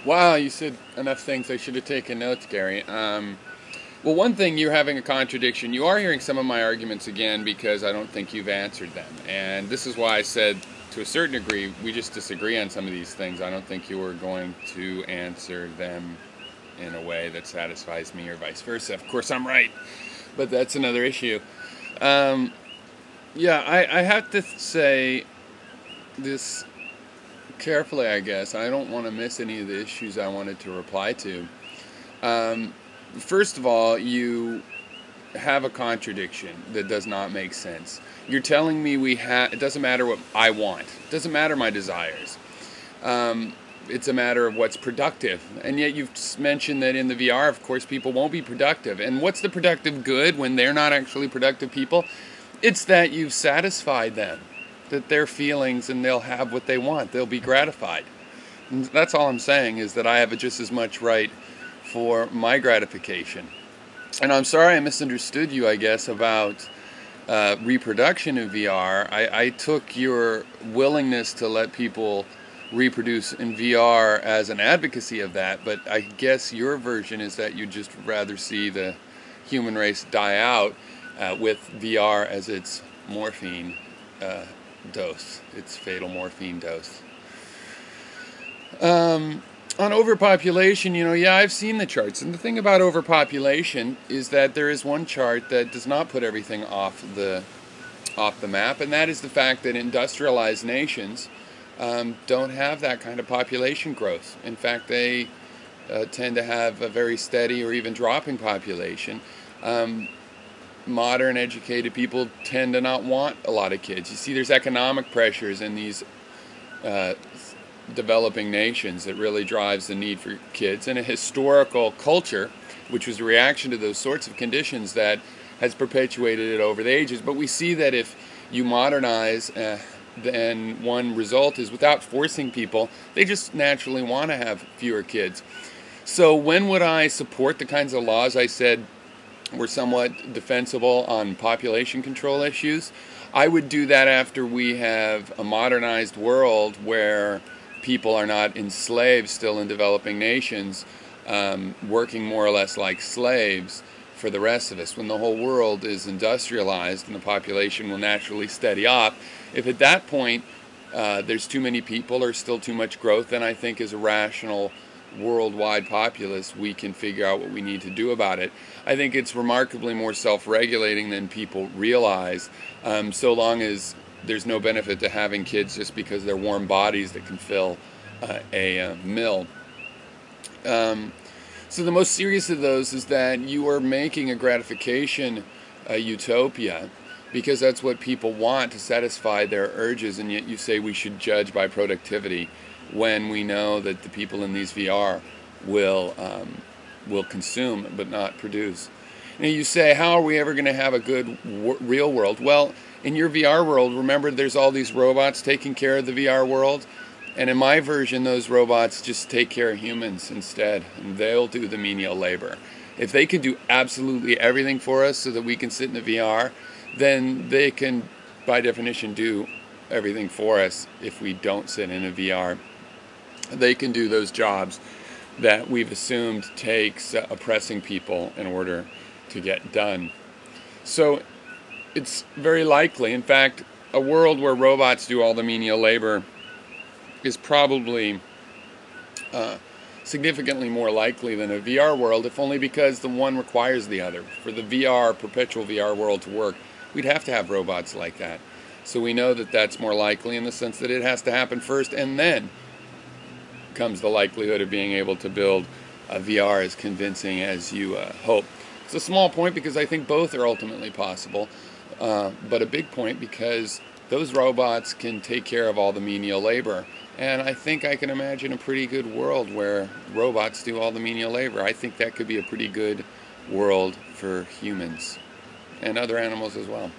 Wow, you said enough things. I should have taken notes, Gary. Well, one thing, you're having a contradiction. You are hearing some of my arguments again because I don't think you've answered them. And this is why I said, to a certain degree, we just disagree on some of these things. I don't think you are going to answer them in a way that satisfies me or vice versa. Of course, I'm right, but that's another issue. Um, yeah, I have to say this carefully, I guess. I don't want to miss any of the issues I wanted to reply to. Um, First of all, you have a contradiction that does not make sense. You're telling me it doesn't matter what I want. It doesn't matter my desires. Um, it's a matter of what's productive. And yet you've mentioned that in the VR, of course, people won't be productive. And what's the productive good when they're not actually productive people? It's that you've satisfied them, that their feelings, and they'll have what they want. They'll be gratified. And that's all I'm saying, is that I have just as much right for my gratification. And I'm sorry I misunderstood you, I guess, about reproduction in VR. I took your willingness to let people reproduce in VR as an advocacy of that, but I guess your version is that you'd just rather see the human race die out with VR as its morphine dose, its fatal morphine dose. On overpopulation, yeah, I've seen the charts. And the thing about overpopulation is that there is one chart that does not put everything off the map, and that is the fact that industrialized nations don't have that kind of population growth. In fact, they tend to have a very steady or even dropping population. Modern educated people tend to not want a lot of kids. You see, there's economic pressures in these developing nations that really drives the need for kids, and a historical culture which was a reaction to those sorts of conditions that has perpetuated it over the ages. But we see that if you modernize, then one result is, without forcing people, they just naturally want to have fewer kids. So when would I support the kinds of laws I said were somewhat defensible on population control issues? I would do that after we have a modernized world where people are not enslaved still in developing nations, working more or less like slaves for the rest of us. When the whole world is industrialized and the population will naturally steady off, if at that point there's too many people or still too much growth, then I think as a rational worldwide populace we can figure out what we need to do about it. I think it's remarkably more self-regulating than people realize, so long as there's no benefit to having kids just because they're warm bodies that can fill a mill. So the most serious of those is that you are making a gratification utopia, because that's what people want to satisfy their urges, and yet you say we should judge by productivity when we know that the people in these VR will consume but not produce. And you say, how are we ever going to have a good real world? Well, in your VR world, remember there's all these robots taking care of the VR world? And in my version, those robots just take care of humans instead, and they'll do the menial labor. If they can do absolutely everything for us so that we can sit in the VR, then they can, by definition, do everything for us if we don't sit in a VR. They can do those jobs that we've assumed takes oppressing people in order to get done. So it's very likely, in fact, a world where robots do all the menial labor is probably significantly more likely than a VR world, if only because the one requires the other. For the perpetual VR world to work, we'd have to have robots like that. So we know that that's more likely in the sense that it has to happen first, and then comes the likelihood of being able to build a VR as convincing as you hope. It's a small point because I think both are ultimately possible, but a big point because those robots can take care of all the menial labor. And I think I can imagine a pretty good world where robots do all the menial labor. I think that could be a pretty good world for humans and other animals as well.